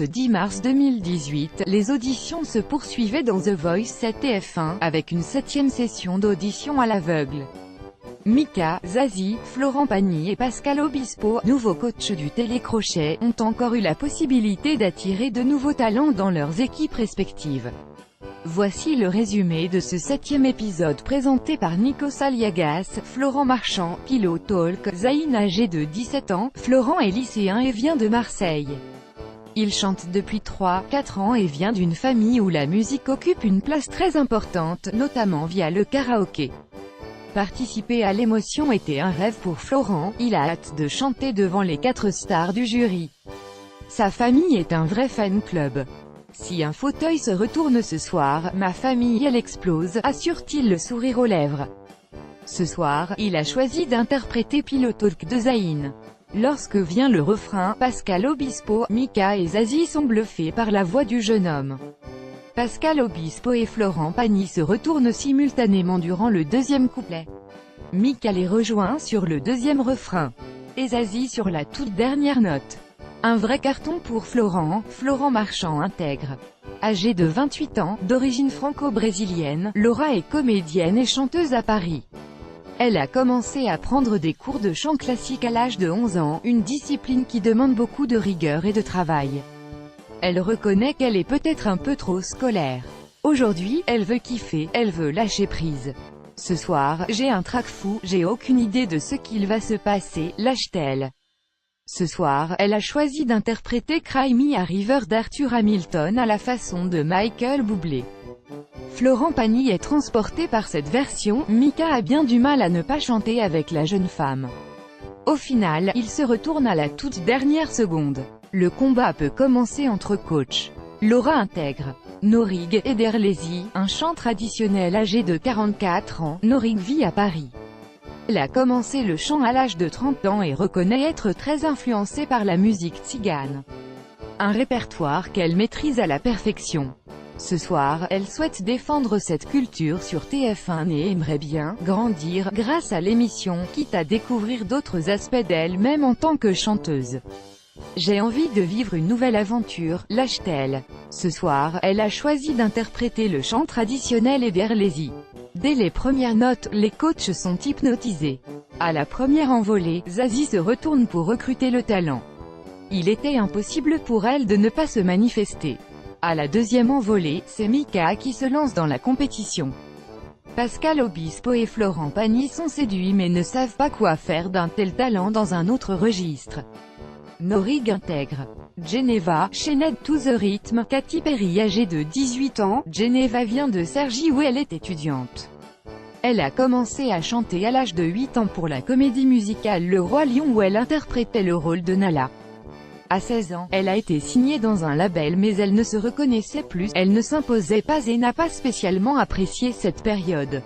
ce 10 mars 2018, les auditions se poursuivaient dans The Voice 7 TF1, avec une 7e session d'audition à l'aveugle. Mika, Zazie, Florent Pagny et Pascal Obispo, nouveaux coachs du télécrochet, ont encore eu la possibilité d'attirer de nouveaux talents dans leurs équipes respectives. Voici le résumé de ce 7e épisode présenté par Nikos Aliagas, Florent Marchand, Pillow Talk. Zayn, âgé de 17 ans, Florent est lycéen et vient de Marseille. Il chante depuis 3-4 ans et vient d'une famille où la musique occupe une place très importante, notamment via le karaoké. Participer à l'émotion était un rêve pour Florent, il a hâte de chanter devant les 4 stars du jury. Sa famille est un vrai fan club. Si un fauteuil se retourne ce soir, ma famille elle explose, assure-t-il le sourire aux lèvres. Ce soir, il a choisi d'interpréter Pillow Talk de Zayn. Lorsque vient le refrain, Pascal Obispo, Mika et Zazie sont bluffés par la voix du jeune homme. Pascal Obispo et Florent Pagny se retournent simultanément durant le deuxième couplet. Mika les rejoint sur le deuxième refrain. Et Zazie sur la toute dernière note. Un vrai carton pour Florent. Florent Marchand intègre. Âgée de 28 ans, d'origine franco-brésilienne, Laura est comédienne et chanteuse à Paris. Elle a commencé à prendre des cours de chant classique à l'âge de 11 ans, une discipline qui demande beaucoup de rigueur et de travail. Elle reconnaît qu'elle est peut-être un peu trop scolaire. Aujourd'hui, elle veut kiffer, elle veut lâcher prise. Ce soir, j'ai un trac fou, j'ai aucune idée de ce qu'il va se passer, lâche-t-elle. Ce soir, elle a choisi d'interpréter Cry Me a River d'Arthur Hamilton à la façon de Michael Bublé. Florent Pagny est transporté par cette version. Mika a bien du mal à ne pas chanter avec la jeune femme. Au final, il se retourne à la toute dernière seconde. Le combat peut commencer entre coachs. Laura intègre. Norig Ederlezi, un chant traditionnel âgé de 44 ans, Norig vit à Paris. Elle a commencé le chant à l'âge de 30 ans et reconnaît être très influencée par la musique tzigane. Un répertoire qu'elle maîtrise à la perfection. Ce soir, elle souhaite défendre cette culture sur TF1 et aimerait bien grandir grâce à l'émission, quitte à découvrir d'autres aspects d'elle-même en tant que chanteuse. J'ai envie de vivre une nouvelle aventure, lâche-t-elle. Ce soir, elle a choisi d'interpréter le chant traditionnel Ederlezi. Dès les premières notes, les coachs sont hypnotisés. À la première envolée, Zazie se retourne pour recruter le talent. Il était impossible pour elle de ne pas se manifester. À la deuxième envolée, c'est Mika qui se lance dans la compétition. Pascal Obispo et Florent Pagny sont séduits mais ne savent pas quoi faire d'un tel talent dans un autre registre. Norig intègre. Geneva, Chained to the Rhythm, Katy Perry âgée de 18 ans, Geneva vient de Cergy où elle est étudiante. Elle a commencé à chanter à l'âge de 8 ans pour la comédie musicale Le Roi Lion où elle interprétait le rôle de Nala. À 16 ans, elle a été signée dans un label mais elle ne se reconnaissait plus, elle ne s'imposait pas et n'a pas spécialement apprécié cette période.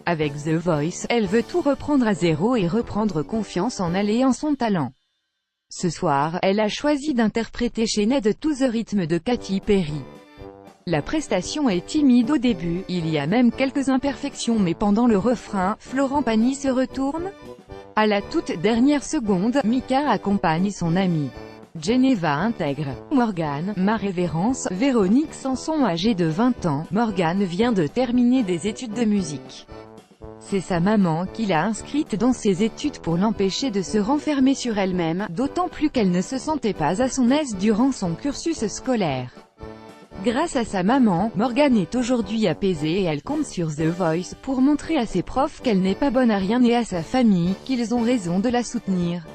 Avec The Voice, elle veut tout reprendre à zéro et reprendre confiance en elle et en son talent. Ce soir, elle a choisi d'interpréter Chained to the Rhythm de Katy Perry. La prestation est timide au début, il y a même quelques imperfections mais pendant le refrain, Florent Pagny se retourne. À la toute dernière seconde, Mika accompagne son amie. Geneva intègre. Morgane, ma révérence, Véronique Sanson âgée de 20 ans, Morgane vient de terminer des études de musique. C'est sa maman qui l'a inscrite dans ses études pour l'empêcher de se renfermer sur elle-même, d'autant plus qu'elle ne se sentait pas à son aise durant son cursus scolaire. Grâce à sa maman, Morgane est aujourd'hui apaisée et elle compte sur The Voice pour montrer à ses profs qu'elle n'est pas bonne à rien et à sa famille qu'ils ont raison de la soutenir.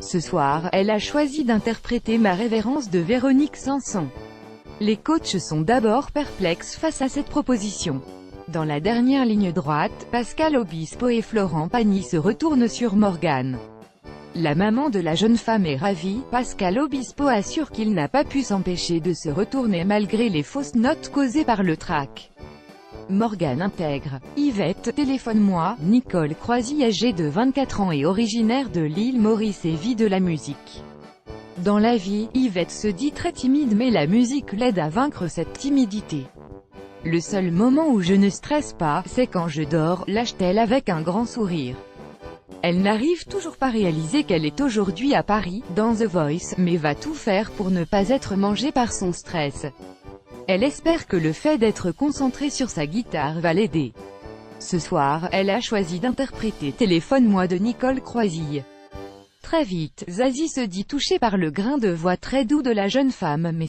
Ce soir, elle a choisi d'interpréter Ma révérence de Véronique Sanson. Les coachs sont d'abord perplexes face à cette proposition. Dans la dernière ligne droite, Pascal Obispo et Florent Pagny se retournent sur Morgane. La maman de la jeune femme est ravie. Pascal Obispo assure qu'il n'a pas pu s'empêcher de se retourner malgré les fausses notes causées par le trac. Morgane intègre. Yvette, téléphone-moi. Nicole Croisy âgée de 24 ans et originaire de l'île Maurice et vit de la musique. Dans la vie, Yvette se dit très timide mais la musique l'aide à vaincre cette timidité. Le seul moment où je ne stresse pas, c'est quand je dors, lâche-t-elle avec un grand sourire. Elle n'arrive toujours pas à réaliser qu'elle est aujourd'hui à Paris, dans The Voice, mais va tout faire pour ne pas être mangée par son stress. Elle espère que le fait d'être concentrée sur sa guitare va l'aider. Ce soir, elle a choisi d'interpréter Téléphone-moi de Nicole Croisille. Très vite, Zazie se dit touchée par le grain de voix très doux de la jeune femme, mais